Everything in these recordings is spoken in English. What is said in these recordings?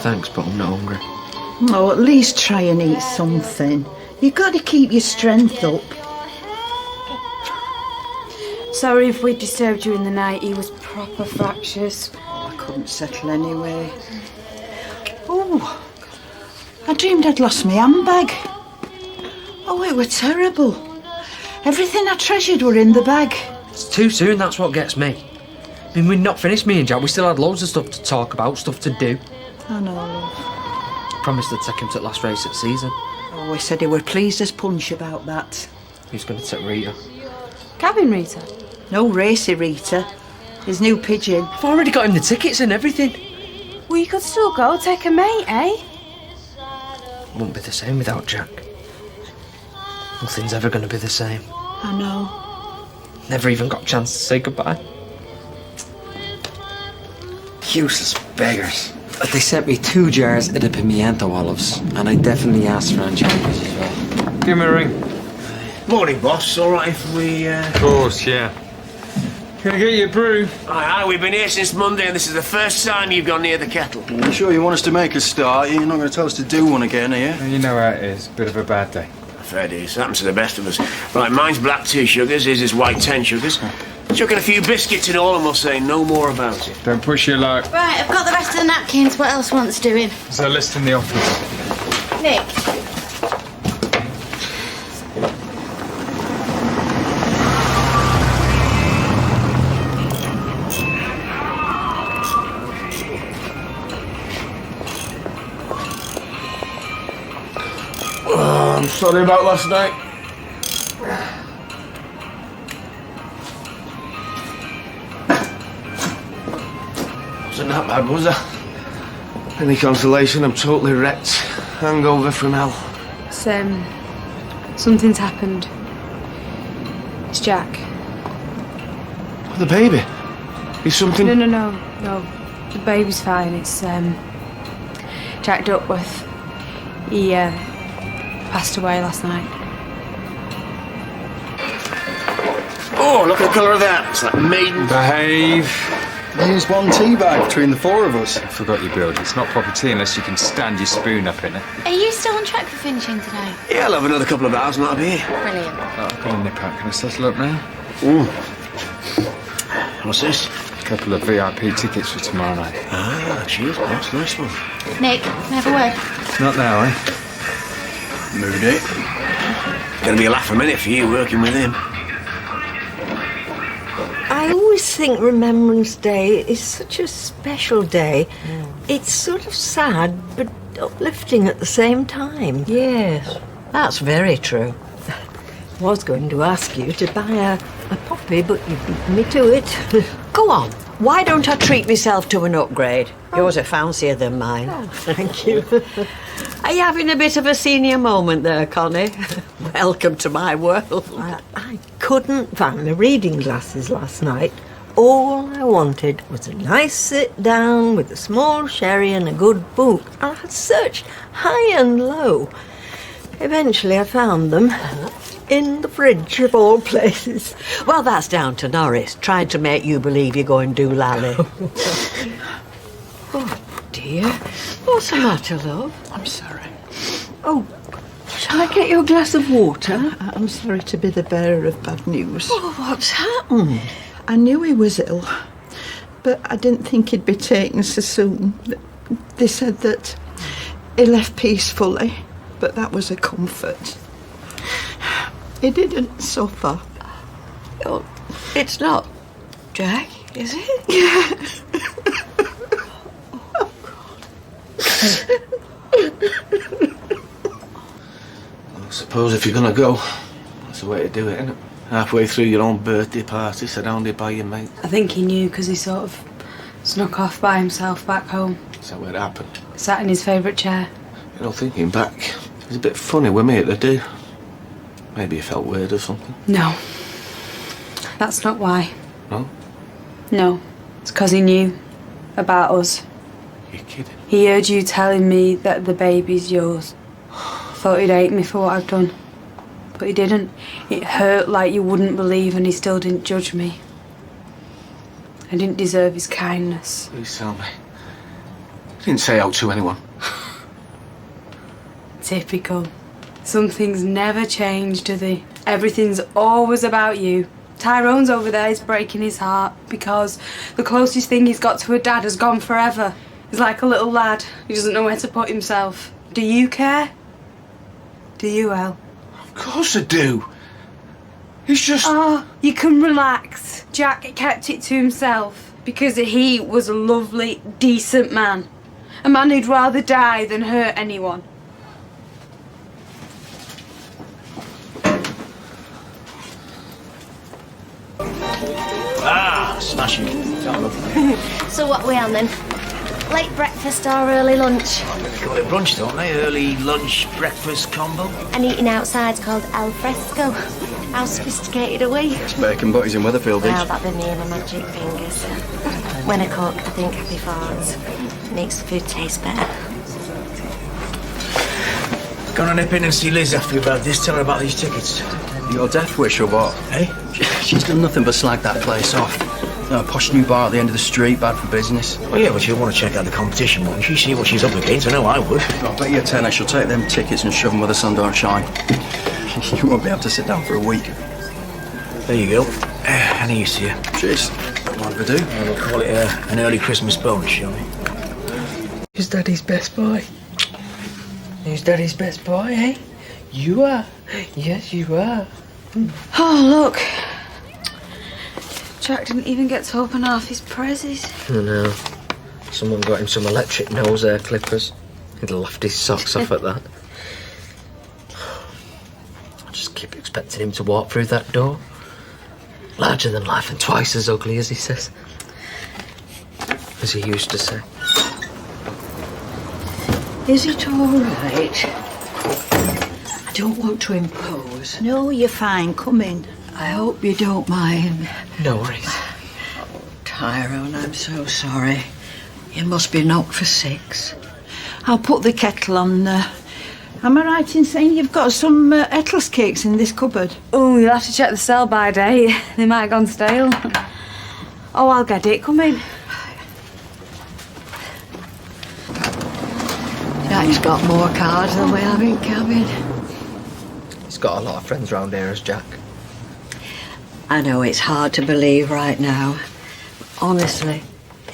Thanks, but I'm not hungry. Oh, at least try and eat something. You've got to keep your strength up. Sorry if we disturbed you in the night. He was proper fractious. I couldn't settle anyway. Oh, I dreamed I'd lost my handbag. Oh, it were terrible. Everything I treasured were in the bag. It's too soon, that's what gets me. I mean, we'd not finished, me and Jack. We still had loads of stuff to talk about, stuff to do. I know, love. Promised to take him to the last race at season. Oh, he said he were pleased as punch about that. Who's going to take Rita? Cabin Rita? No racy Rita. His new pigeon. I've already got him the tickets and everything. Well, you could still go, take a mate, eh? Won't be the same without Jack. Nothing's ever going to be the same. I know. Never even got a chance to say goodbye. Useless beggars. They sent me 2 jars of the pimiento olives, and I definitely asked for anchovies as well. Give me a ring. Morning, boss. All right if we, Of course, yeah. Can I get you a brew? Aye, we've been here since Monday and this is the first time you've gone near the kettle. You sure you want us to make a start? You're not going to tell us to do one again, are you? You know how it is. Bit of a bad day. Fair dues. Happens to the best of us. Right, mine's black 2 sugars, his is white 10 sugars. Chuck in a few biscuits and all and we'll say no more about it. Don't push your luck. Right, I've got the rest of the napkins. What else wants doing? There's a list in the office. Nick. Oh, I'm sorry about last night. Wasn't that bad, was I? Any consolation, I'm totally wrecked. Hangover from hell. Something's happened. It's Jack. The baby? Is something... No. The baby's fine. It's, Jack Duckworth. He, passed away last night. Oh, look at the colour of that. It's like maiden... Behave. Here's one tea bag between the 4 of us. I forgot your build. It's not proper tea unless you can stand your spoon up in it. Are you still on track for finishing today? Yeah, I'll have another couple of hours and that'll be it. Brilliant. I've got a nip out. Can I settle up now? What's this? A couple of VIP tickets for tomorrow night. Ah, cheers, boss. Nice one. Nick, can I have a word? Not now, eh? Moody. Gonna be a laugh a minute for you working with him. I always think Remembrance Day is such a special day. It's sort of sad, but uplifting at the same time. Yes, that's very true. I was going to ask you to buy a poppy, but you beat me to it. Go on. Why don't I treat myself to an upgrade? Yours are fancier than mine. Oh, thank you. Are you having a bit of a senior moment there, Connie? Welcome to my world. I couldn't find my reading glasses last night. All I wanted was a nice sit down with a small sherry and a good book. I had searched high and low. Eventually I found them in the fridge of all places. Well, that's down to Norris, trying to make you believe you're going doolally. Oh, dear. What's the matter, love? I'm sorry. Oh, shall I get you a glass of water? I'm sorry to be the bearer of bad news. Oh, what's happened? I knew he was ill, but I didn't think he'd be taken so soon. They said that he left peacefully, but that was a comfort. He didn't suffer. Oh, it's not Jack, is it? Yeah. Oh, God. I suppose if you're gonna go, that's the way to do it, isn't it? Halfway through your own birthday party, surrounded by your mate. I think he knew because he sort of snuck off by himself back home. Is that where it happened? Sat in his favourite chair. You know, thinking back, He's a bit funny with me at the do. Maybe he felt weird or something. No. That's not why. No? No. It's because he knew about us. You're kidding. He heard you telling me that the baby's yours. Thought he'd hate me for what I've done. But he didn't. It hurt like you wouldn't believe, and he still didn't judge me. I didn't deserve his kindness. Please tell me. He didn't say out to anyone. Typical. Some things never change, do they? Everything's always about you. Tyrone's over there is breaking his heart because the closest thing he's got to a dad has gone forever. He's like a little lad. He doesn't know where to put himself. Do you care? Do you, El? Of course I do. He's just... Oh, you can relax. Jack kept it to himself because he was a lovely, decent man. A man who'd rather die than hurt anyone. Ah, smashing. So what we on then? Late breakfast or early lunch? They call it brunch, don't they? Early lunch, breakfast combo. And eating outside's called al fresco. How sophisticated are we? It's bacon butties in Weatherfield, Well, that'd be me and my magic fingers. When I cook, I think happy farts. Makes the food taste better. Gonna nip in and see Liz after about this. Tell her about these tickets. Your death wish or what? Eh? She's done nothing but slag that place off. A posh new bar at the end of the street, bad for business. Oh, yeah, but she'll want to check out the competition, won't she? See what she's up against. I know I would. I'll bet you a tenner she'll take them tickets and shove them where the sun don't shine. You won't be able to sit down for a week. There you go. Any use to you. Cheers. What do we do? We'll call it an early Christmas bonus, shall we? Who's Daddy's best boy? Who's Daddy's best boy, eh? You are. Yes, you are. Oh, look. Jack didn't even get to open half his prezzies. I know. Someone got him some electric nose hair clippers. He'd laughed his socks off at that. I just keep expecting him to walk through that door. Larger than life and twice as ugly, as he says. As he used to say. Is it all right? I don't want to impose. No, you're fine. Come in. I hope you don't mind. No worries. Tyrone, I'm so sorry. You must be knocked for 6. I'll put the kettle on there. Am I right in saying you've got some Eccles cakes in this cupboard? Oh, you'll have to check the sell-by date. They might have gone stale. Oh, I'll get it. Come in. Jack's got more cards than we have in cabin. He's got a lot of friends round here as Jack. I know it's hard to believe right now. Honestly,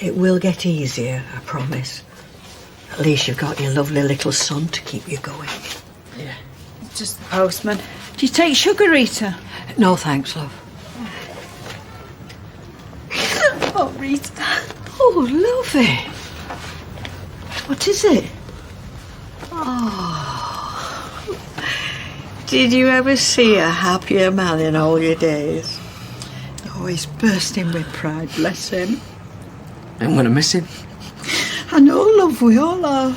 it will get easier, I promise. At least you've got your lovely little son to keep you going. Yeah. Just the postman. Do you take sugar, Rita? No thanks, love. Oh, Rita. Oh, lovely. What is it? Oh. Did you ever see a happier man in all your days? Oh, he's bursting with pride, bless him. I'm gonna miss him. I know, love, we all are.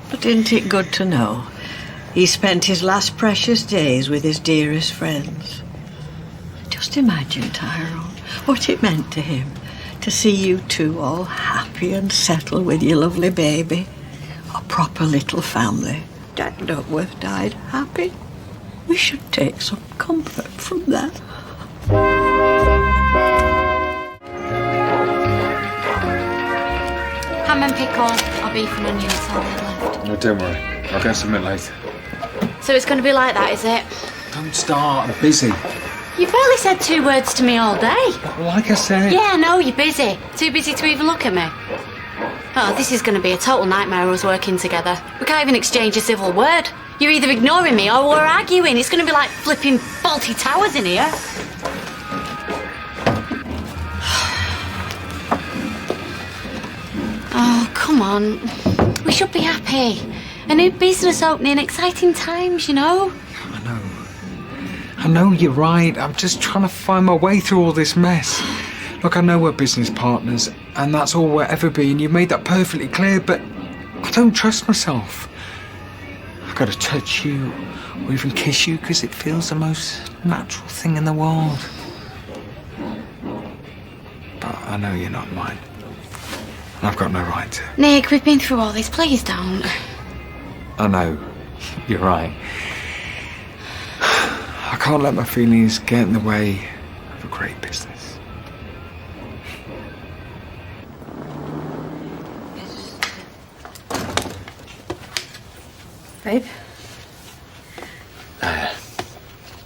But isn't it good to know he spent his last precious days with his dearest friends? Just imagine, Tyrone, what it meant to him to see you two all happy and settled with your lovely baby. A proper little family. Jack Duckworth died happy. We should take some comfort from that. Ham and pickle or beef and onions all that left. No, don't worry. I'll get something later. So it's going to be like that, is it? Don't start. I'm busy. You barely said 2 words to me all day. Like I said. Yeah, I know, you're busy. Too busy to even look at me. Oh, this is going to be a total nightmare us working together. We can't even exchange a civil word. You're either ignoring me or we're arguing. It's going to be like flipping faulty towers in here. Oh, come on. We should be happy. A new business opening, exciting times, you know? I know you're right. I'm just trying to find my way through all this mess. Look, I know we're business partners, and that's all we'll ever be, and you made that perfectly clear, but I don't trust myself. I I've got to touch you or even kiss you because it feels the most natural thing in the world. But I know you're not mine. And I've got no right to. Nick, we've been through all this. Please don't. I know. You're right. I can't let my feelings get in the way of a great business. Babe?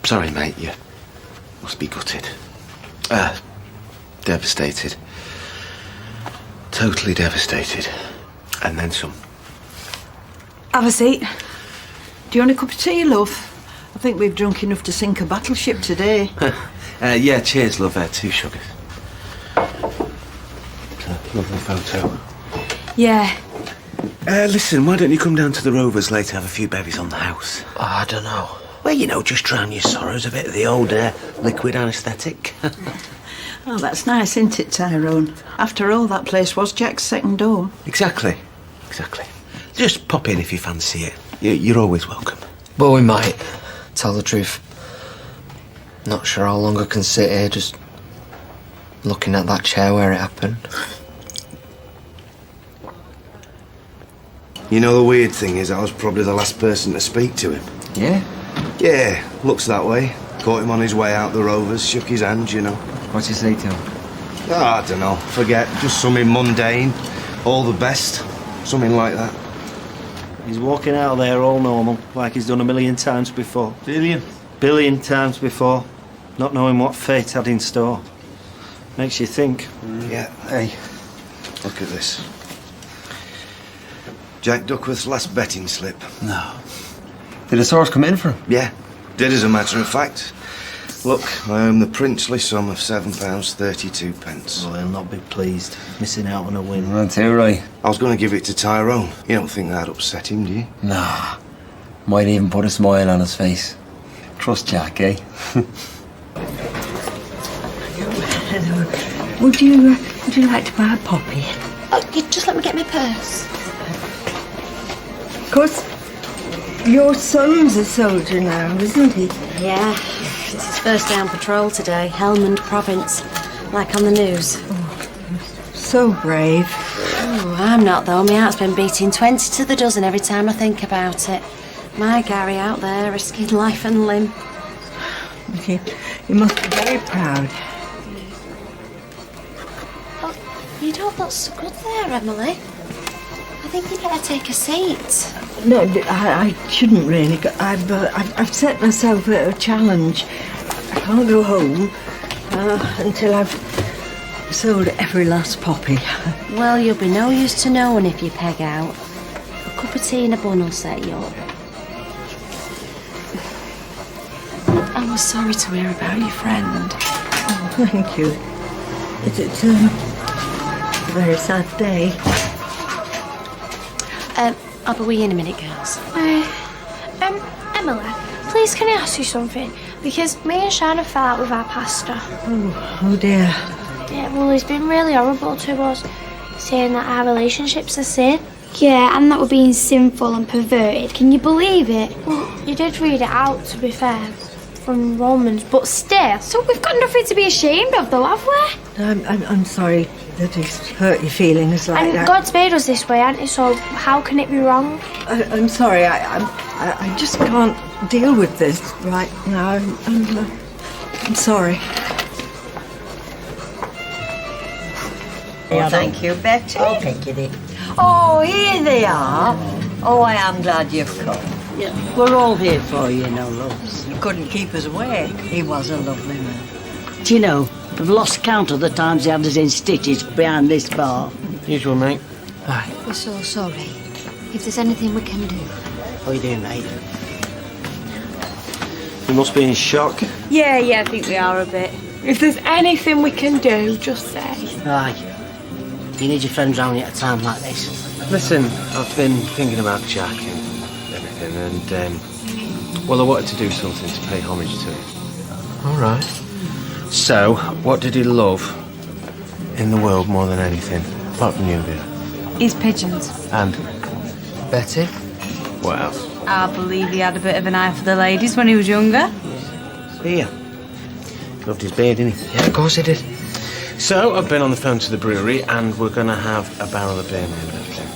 Sorry, mate, you must be gutted. Devastated. Totally devastated. And then some. Have a seat. Do you want a cup of tea, love? I think we've drunk enough to sink a battleship today. Yeah, cheers, love. 2 sugars. Lovely photo. Yeah. Listen, why don't you come down to the Rovers later, have a few bevies on the house? Oh, I don't know. Well, you know, just drown your sorrows, a bit of the old liquid anaesthetic. Oh, that's nice, isn't it, Tyrone? After all, that place was Jack's second home. Exactly. Just pop in if you fancy it. You're always welcome. Well, we might. Tell the truth. Not sure how long I can sit here just looking at that chair where it happened. You know, the weird thing is I was probably the last person to speak to him. Yeah? Yeah, looks that way. Caught him on his way out the Rovers, shook his hand, you know. What'd you say to him? I don't know, forget. Just something mundane. All the best. Something like that. He's walking out of there all normal, like he's done 1,000,000 times before. Billion times before, not knowing what fate had in store. Makes you think. Yeah, hey, look at this. Jack Duckworth's last betting slip. No. Did the source come in for him? Yeah, did as a matter of fact. Look, I owe him the princely sum of £7.32. Well, he'll not be pleased, missing out on a win. Well, too right. I was going to give it to Tyrone. You don't think that'd upset him, do you? Nah. Might even put a smile on his face. Trust Jack, eh? Would you like to buy a poppy? Oh, you just let me get my purse. Of course, your son's a soldier now, isn't he? Yeah, it's his first day on patrol today. Helmand Province, like on the news. So brave. Oh, I'm not though. My heart's been beating 20 to the dozen every time I think about it. My Gary out there risking life and limb. You must be very proud. Oh, you don't look so good there, Emily. I think you'd better take a seat. No, I shouldn't really. I've set myself a challenge. I can't go home until I've sold every last poppy. Well, you'll be no use to no one if you peg out. A cup of tea and a bun will set you up. I was sorry to hear about your friend. Oh, thank you. It's a very sad day. I'll be with you in a minute, girls. Emily, please can I ask you something? Because me and Shannon fell out with our pastor. Oh dear. Yeah, well, he's been really horrible to us, saying that our relationship's a sin. Yeah, and that we're being sinful and perverted. Can you believe it? Well, you did read it out, to be fair, from Romans, but still. So we've got nothing to be ashamed of, though, have we? I'm sorry that he's hurt your feelings like and that. God's made us this way, hasn't he? So how can it be wrong? I'm sorry. I just can't deal with this right now. I'm sorry. Oh, thank you, Betty. I'll take it. Oh, here they are. Oh, I am glad you've come. Yeah, we're all here for you, loves. You couldn't keep us away. He was a lovely man. Do you know, I've lost count of the times he had us in stitches behind this bar. Usual, mate. Aye. We're so sorry. If there's anything we can do. How you doing, mate? You must be in shock. Yeah, I think we are a bit. If there's anything we can do, just say. Aye. You need your friends round you at a time like this. Listen, I've been thinking about Jack and everything, and, well, I wanted to do something to pay homage to him. All right. So, what did he love in the world more than anything, apart from you, dear? His pigeons. And? Betty? Well, I believe he had a bit of an eye for the ladies when he was younger. Here. Loved his beard, didn't he? Yeah, of course he did. So, I've been on the phone to the brewery and we're going to have a barrel of beer named after him.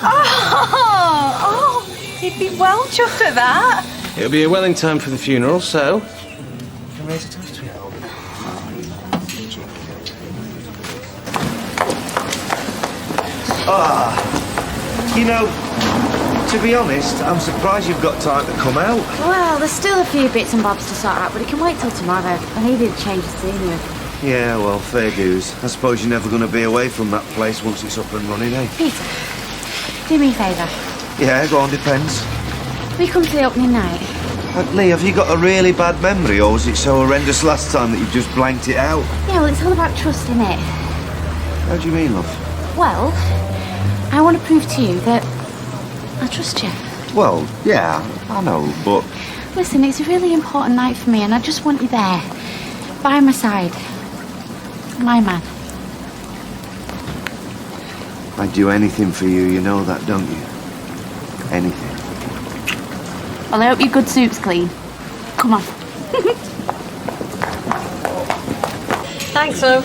Oh, he'd be well chuffed at that. It'll be well in time for the funeral, so... You can raise a toast to it. You know, to be honest, I'm surprised you've got time to come out. Well, there's still a few bits and bobs to sort out, but it can wait till tomorrow. I needed a change of scenery. Yeah, well, fair dues. I suppose you're never going to be away from that place once it's up and running, eh? Peter, do me a favour. Yeah, go on, depends. We come to the opening night. Lee, have you got a really bad memory, or was it so horrendous last time that you've just blanked it out? Yeah, well, it's all about trust, isn't it? How do you mean, love? Well, I want to prove to you that I trust you. Well, yeah, I know, but... Listen, it's a really important night for me, and I just want you there, by my side. My man. I'd do anything for you, you know that, don't you? Anything. Well, I hope your good soup's clean. Come on. Thanks, love.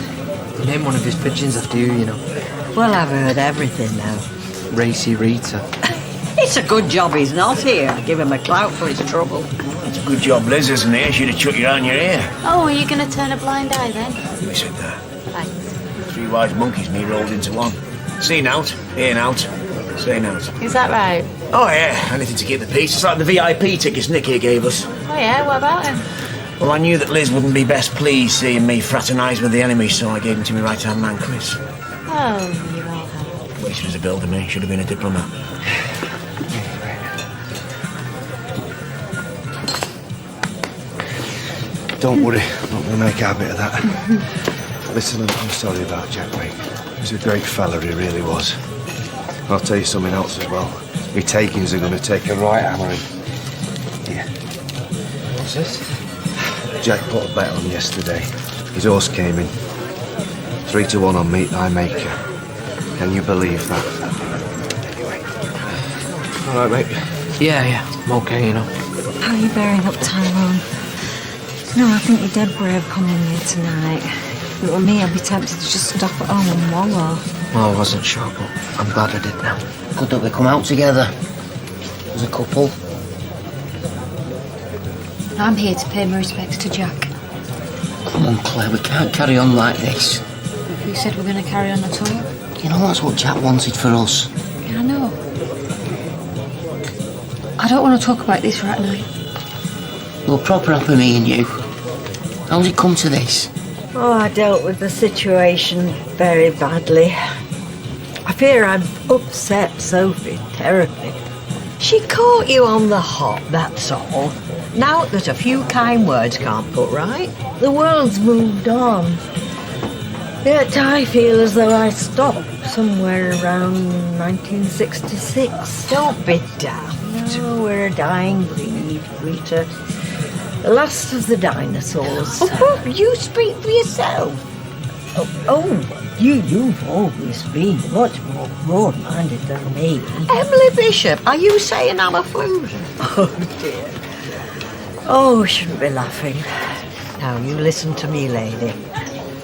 Name one of his pigeons after you, you know. Well, I've heard everything now. Racy Rita. It's a good job he's not here. Give him a clout for his trouble. It's a good job Liz isn't here. She'd have chucked you down your ear. Oh, are you going to turn a blind eye then? Who said that? Thanks. 3 wise monkeys me rolled into one. Seen out, hearing out, saying out. Is that right? Oh yeah, anything to keep the peace. It's like the VIP tickets Nicky gave us. Oh yeah, what about him? Well, I knew that Liz wouldn't be best pleased seeing me fraternise with the enemy, so I gave him to my right-hand man, Chris. Oh, you all have. Well, she was a builder, me. Should have been a diplomat. Don't worry, I'm not going to make a habit of that. Listen, I'm sorry about Jack, mate. He's a great fella, he really was. I'll tell you something else as well. Me takings are going to take a right hammering. Here. What's this? Jack put a bet on yesterday. His horse came in. 3-1 on Meet Thy Maker. Can you believe that? Anyway. All right, mate. Yeah, I'm okay, you know. How are you bearing up, Tyrone? No, I think you're dead brave coming here tonight. If it were me, I'd be tempted to just stop at home and wallow. Well, I wasn't sure, but I'm glad I did now. Good that we come out together as a couple. I'm here to pay my respects to Jack. Come on, Claire, we can't carry on like this. Who said we're going to carry on at all? You know, that's what Jack wanted for us. Yeah, I know. I don't want to talk about this right now. We're proper happy, me and you. How's it come to this? Oh, I dealt with the situation very badly. I fear I've upset Sophie terribly. She caught you on the hop, that's all. Now that a few kind words can't put right, the world's moved on. Yet I feel as though I stopped somewhere around 1966. Don't be daft. No, we're a dying breed, Rita. The last of the dinosaurs. Oh, you speak for yourself. You've always been much more broad-minded than me. Emily Bishop, are you saying I'm a floozer? Oh, dear. Oh, shouldn't be laughing. Now, you listen to me, lady.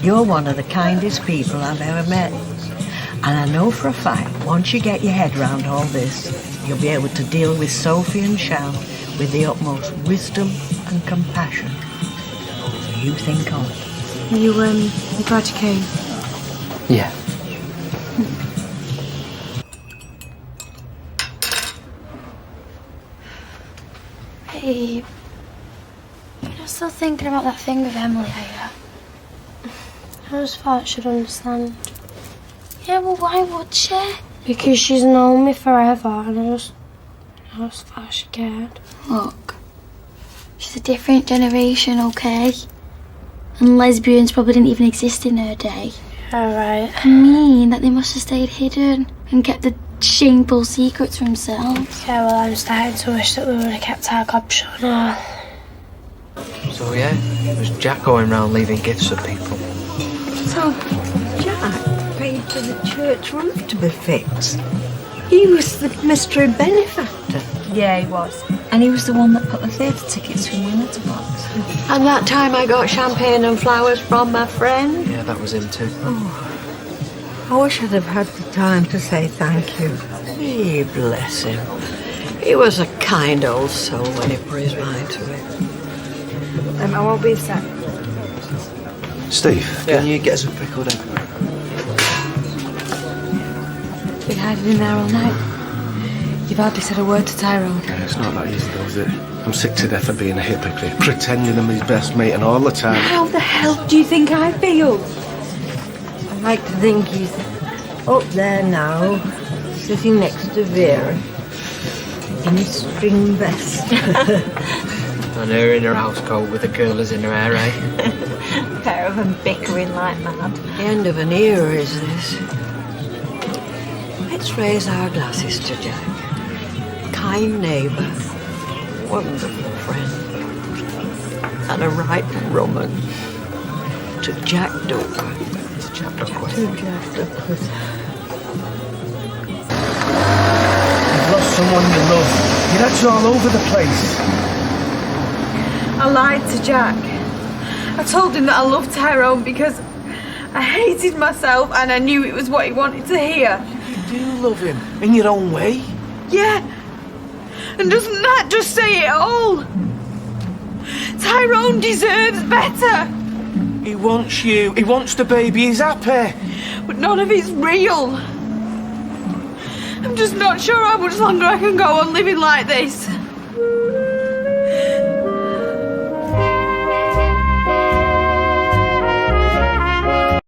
You're one of the kindest people I've ever met. And I know for a fact, once you get your head round all this, you'll be able to deal with Sophie and Sian with the utmost wisdom and compassion. So you think on it. You glad you came? Yeah. Babe, you're still thinking about that thing with Emily, are you? I just thought she'd understand. Yeah, well, why would she? Because she's known me forever, and I just thought she cared. Look, she's a different generation, okay? And lesbians probably didn't even exist in her day. Alright. I mean that they must have stayed hidden and kept the shameful secrets for themselves. Yeah, well, I'm starting to wish that we would have kept our gobshite on. So, yeah, it was Jack going round leaving gifts for people. So, Jack paid for the church roof to be fixed. He was the mystery benefactor. Yeah, he was. And he was the one that put the theatre tickets in my letterbox. And that time I got champagne and flowers from my friend. Yeah, that was him too. I wish I'd have had the time to say thank you. Hey, bless him. He was a kind old soul when he put his mind to it. I won't be a sec. Steve, can you get us a pickled egg? Been hiding in there all night. You've hardly said a word to Tyrone. Yeah, it's not that easy though, is it? I'm sick to death of being a hypocrite, pretending I'm his best mate and all the time. How the hell do you think I feel? I like to think he's up there now, sitting next to Vera, in his string vest. And her in her house coat with the curlers in her hair, eh? A pair of them bickering like mad. The end of an era is this. Let's raise our glasses to Jack. Kind neighbour, wonderful friend, and a right rumman. To Jack Duck. To Jack Duckworth. To Jack Duckworth. You've lost someone you love. Your head's all over the place. I lied to Jack. I told him that I loved Tyrone because I hated myself and I knew it was what he wanted to hear. You do love him, in your own way. Yeah. And doesn't that just say it all? Tyrone deserves better. He wants you. He wants the baby. He's happy. But none of it's real. I'm just not sure how much longer I can go on living like this.